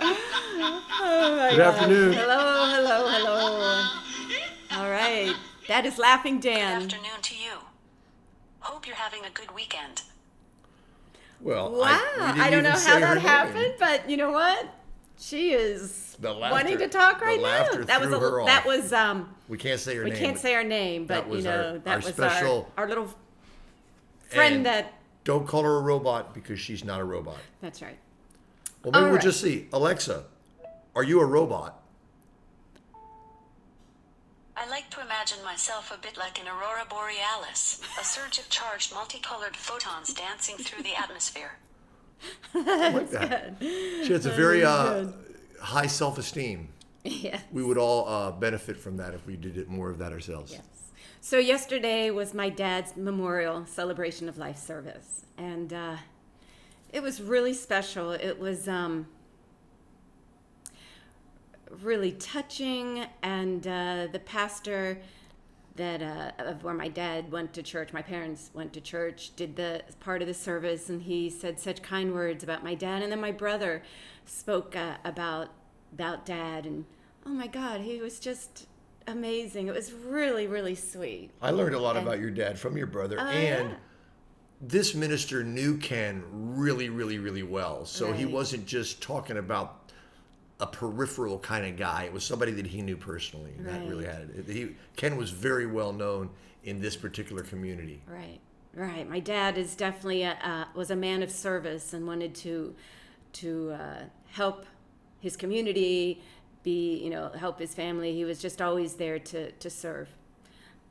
Oh my Good gosh. afternoon. Hello. All right. That is Laughing Good Dan. afternoon to you. Hope you're having a good weekend. Well, Wow. we didn't I don't know even how say her that name. happened, but you know what? She is The laughter- wanting to talk right the now. laughter threw her that off. was We can't say her we name. can't say our name, but that was you know, our that was special- our little friend And that Don't call her a robot because she's not a robot. that's right. Well, maybe All we'll right. just see. Alexa, are you a robot? I like to imagine myself a bit like an aurora borealis, a surge of charged multicolored photons dancing through the atmosphere. I like that. She has a very high self-esteem. Yes. We would all benefit from that if we did it more of that ourselves. Yes. So yesterday was my dad's memorial celebration of life service, and it was really special. It was really touching, and the pastor that of where my dad went to church, my parents went to church, did the part of the service, and he said such kind words about my dad. And then my brother spoke about dad, and oh my God, he was just amazing. It was really, really sweet. I learned a lot about your dad from your brother, and yeah. this minister knew Ken really, really, really well. So he Right. wasn't just talking about a peripheral kind of guy. It was somebody that he knew personally. And that really Right. had it. Ken was very well known in this particular community. Right. My dad is definitely was a man of service and wanted to help his community, help his family. He was just always there to serve,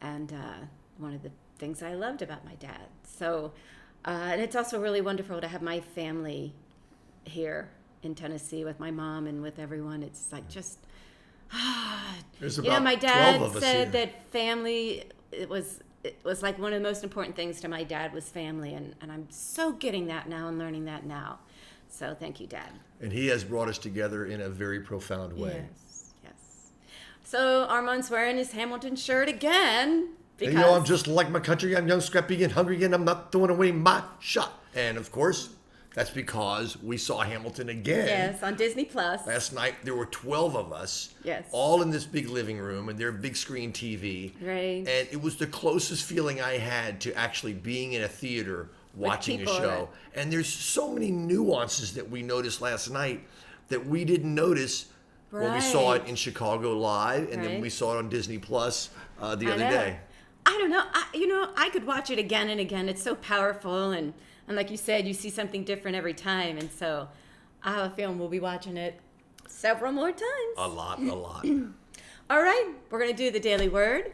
and one of the things I loved about my dad. So, and it's also really wonderful to have my family here in Tennessee with my mom and with everyone. It's like just. There's You about know, my 12 dad of us said here. that family, it was like one of the most important things to my dad was family, and I'm so getting that now and learning that now. So thank you, Dad. And he has brought us together in a very profound way. Yes. So Armand's wearing his Hamilton shirt again because And I'm just like my country. I'm young, scrappy, and hungry, and I'm not throwing away my shot. And of course, that's because we saw Hamilton again. yes, on Disney Plus. Last night, there were 12 of us, Yes. all in this big living room, and their big screen TV. Right. And it was the closest feeling I had to actually being in a theater watching a people, show. And there's so many nuances that we noticed last night that we didn't notice when we saw it Right. in Chicago live, and then Right. we saw it on Disney Plus the other know. day. I don't know. I could watch it again and again. It's so powerful, and like you said, you see something different every time. And so I have a feeling we'll be watching it several more times. A lot. All right, we're going to do the daily word,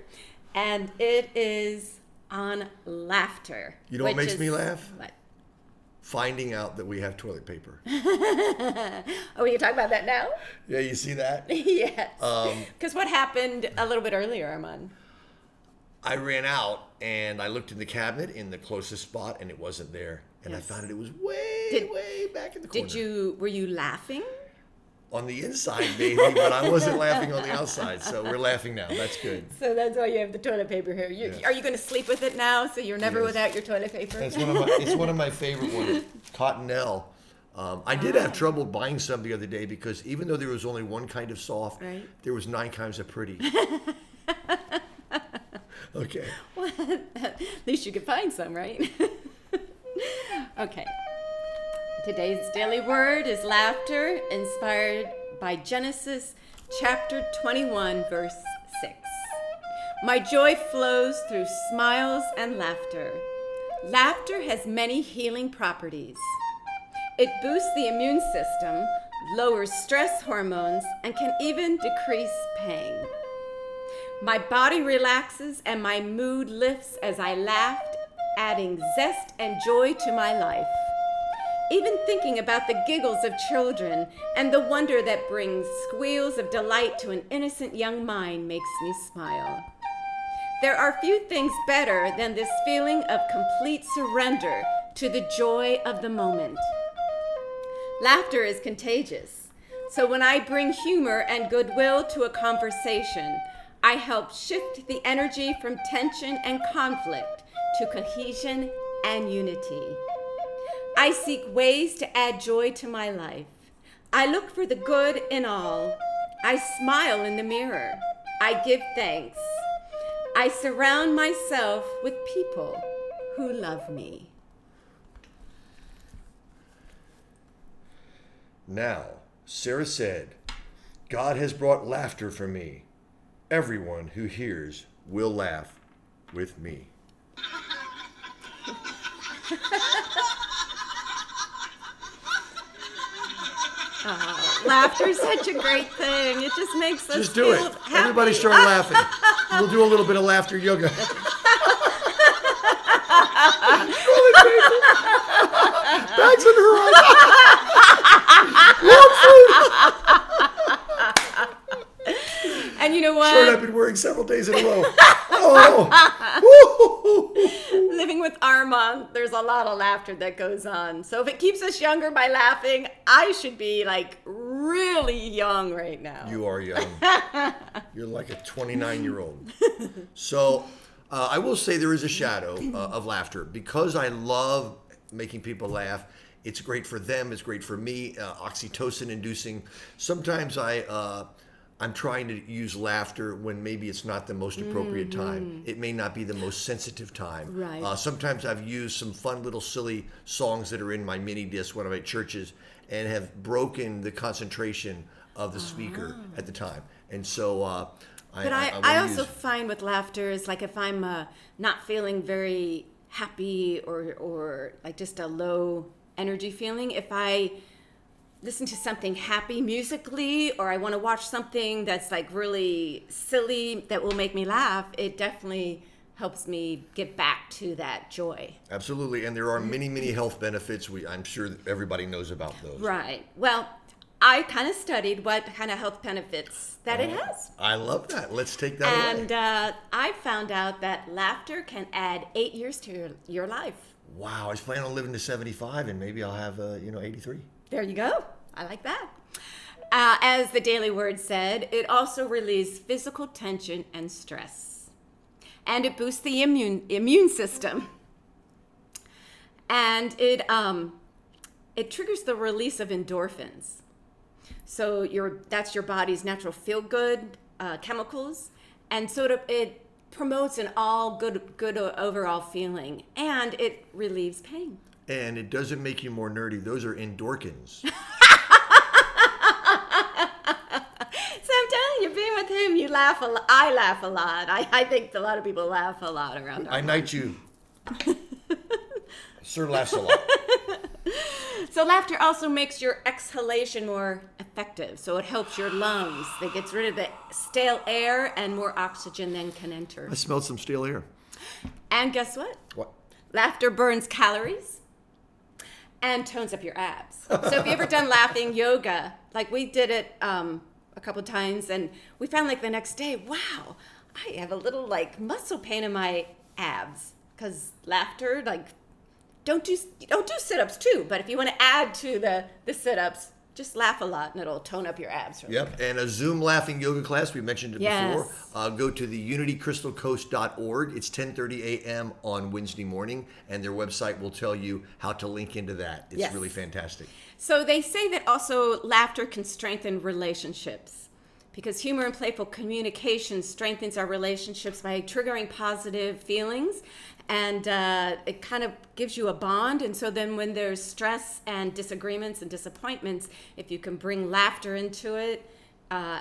and it is on laughter. You know what which makes is- me laugh? What? Finding out that we have toilet paper. Oh, we can talk about that now? Yeah, you see that? Yes. Because what happened a little bit earlier, Armand? I ran out and I looked in the cabinet in the closest spot and it wasn't there. And Yes. I found it was way back in the corner. Were you laughing? On the inside, maybe, but I wasn't laughing on the outside. So we're laughing now. That's good. So that's why you have the toilet paper here. Yes. Are you going to sleep with it now so you're never Yes. without your toilet paper? It's one of my favorite ones, Cottonelle. I did have trouble buying some the other day because even though there was only one kind of soft, Right. there was 9 kinds of pretty. Okay. Well, at least you could find some, right? Okay. Today's daily word is laughter, inspired by Genesis chapter 21, verse 6. My joy flows through smiles and laughter. Laughter has many healing properties. It boosts the immune system, lowers stress hormones, and can even decrease pain. My body relaxes and my mood lifts as I laughed, adding zest and joy to my life. Even thinking about the giggles of children and the wonder that brings squeals of delight to an innocent young mind makes me smile. There are few things better than this feeling of complete surrender to the joy of the moment. Laughter is contagious, so when I bring humor and goodwill to a conversation, I help shift the energy from tension and conflict to cohesion and unity. I seek ways to add joy to my life. I look for the good in all. I smile in the mirror. I give thanks. I surround myself with people who love me. Now, Sarah said, God has brought laughter for me. Everyone who hears will laugh with me. Laughter is such a great thing. It just makes us Just do feel it. happy. Everybody start laughing. We'll do a little bit of laughter yoga. Bags in her eyes. And you know what? Shirt I've been wearing several days in a row. Oh. Living with Armand, there's a lot of laughter that goes on. So if it keeps us younger by laughing, I should be like really young right now. You are young. You're like a 29-year-old. So I will say there is a shadow of laughter. Because I love making people laugh, it's great for them. It's great for me. Oxytocin inducing. Sometimes I'm trying to use laughter when maybe it's not the most appropriate time. It may not be the most sensitive time. Right. Sometimes I've used some fun little silly songs that are in my mini disc when I'm at churches and have broken the concentration of the speaker at the time. And so I also find with laughter is like if I'm not feeling very happy or like just a low energy feeling, if I listen to something happy musically, or I want to watch something that's like really silly that will make me laugh, it definitely helps me get back to that joy. Absolutely, and there are many, many health benefits. I'm sure that everybody knows about those. Right. Well, I kind of studied what kind of health benefits that it has. I love that. Let's take that away. And I found out that laughter can add 8 years to your life. Wow, I was planning on living to 75, and maybe I'll have 83. There you go. I like that. As the Daily Word said, it also relieves physical tension and stress. And it boosts the immune system. And it triggers the release of endorphins. So that's your body's natural feel-good chemicals. And so it promotes an all good overall feeling. And it relieves pain. And it doesn't make you more nerdy. Those are endorphins. So I'm telling you, being with him, you laugh a lot. I laugh a lot. I think a lot of people laugh a lot around I knight you. Sir laughs a lot. So laughter also makes your exhalation more effective. So it helps your lungs. It gets rid of the stale air and more oxygen then can enter. I smelled some stale air. And guess what? What? Laughter burns calories and tones up your abs. So if you ever done laughing yoga, like we did it a couple times, and we found like the next day, wow, I have a little like muscle pain in my abs because laughter, like don't do sit-ups too, but if you want to add to the sit-ups, just laugh a lot and it'll tone up your abs. Really. Yep, and a Zoom laughing yoga class, we mentioned it Yes. before. Go to the unitycrystalcoast.org. It's 10:30 a.m. on Wednesday morning, and their website will tell you how to link into that. It's Yes. really fantastic. So they say that also laughter can strengthen relationships because humor and playful communication strengthens our relationships by triggering positive feelings, and it kind of gives you a bond. And so then when there's stress and disagreements and disappointments, if you can bring laughter into it,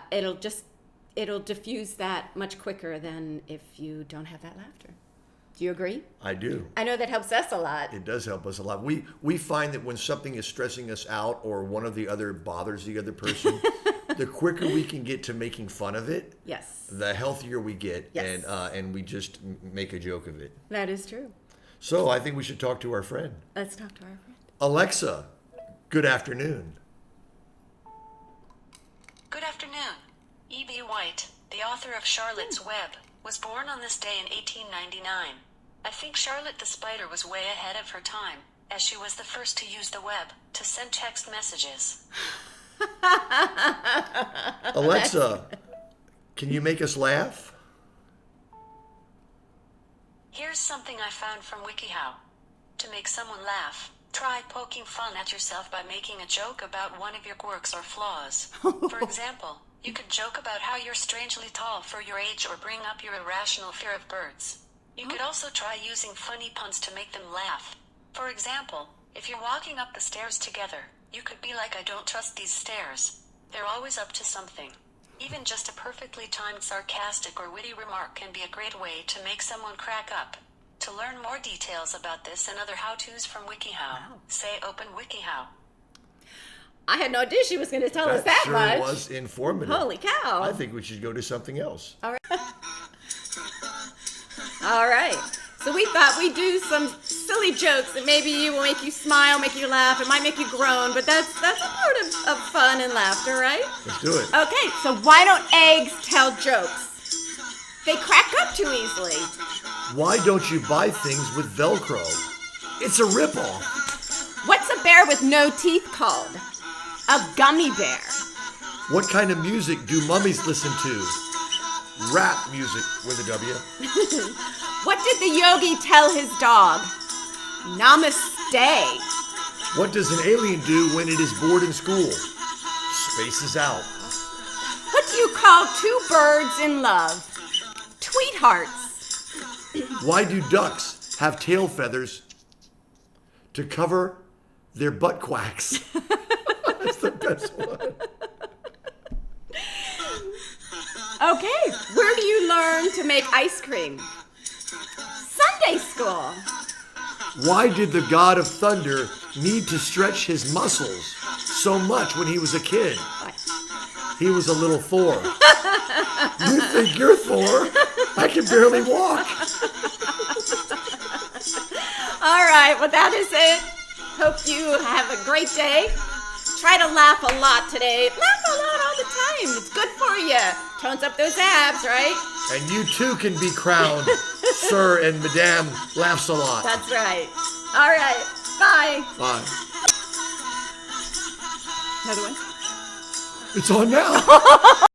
it'll diffuse that much quicker than if you don't have that laughter. Do you agree? I do. I know that helps us a lot. It does help us a lot. We find that when something is stressing us out or one of the other bothers the other person, the quicker we can get to making fun of it, Yes. the healthier we get, Yes. and we just make a joke of it. That is true. So I think we should talk to our friend. Let's talk to our friend. Alexa, good afternoon. Good afternoon. E.B. White, the author of Charlotte's Web, was born on this day in 1899. I think Charlotte the Spider was way ahead of her time, as she was the first to use the web to send text messages. Alexa, Can you make us laugh? Here's something I found from WikiHow. To make someone laugh, try poking fun at yourself by making a joke about one of your quirks or flaws. For example, you could joke about how you're strangely tall for your age or bring up your irrational fear of birds. You could also try using funny puns to make them laugh. For example, if you're walking up the stairs together, you could be like, I don't trust these stairs. They're always up to something. Even just a perfectly timed sarcastic or witty remark can be a great way to make someone crack up. To learn more details about this and other how-tos from WikiHow, say open WikiHow. I had no idea she was going to tell us that sure much. was informative. Holy cow. I think we should go to something else. All right. All right. So we thought we'd do some silly jokes that maybe will make you smile, make you laugh. It might make you groan, but that's a part of fun and laughter, right? Let's do it. Okay, so why don't eggs tell jokes? They crack up too easily. Why don't you buy things with Velcro? It's a ripoff. What's a bear with no teeth called? A gummy bear. What kind of music do mummies listen to? Rap music with a W. What did the yogi tell his dog? Namaste. What does an alien do when it is bored in school? Spaces out. What do you call two birds in love? Tweethearts. Why do ducks have tail feathers? To cover their butt quacks. That's the best one. Okay, where do you learn to make ice cream? Sunday school. Why did the god of thunder need to stretch his muscles so much when he was a kid? He was a little Thor. You think you're Thor? I can barely walk. All right, well, that is it. Hope you have a great day. Try to laugh a lot today. Laugh a lot all the time. It's good for you. Tones up those abs, right? And you too can be crowned Sir and Madame Laughs a Lot. That's right. All right. Bye. Bye. Another one? It's on now.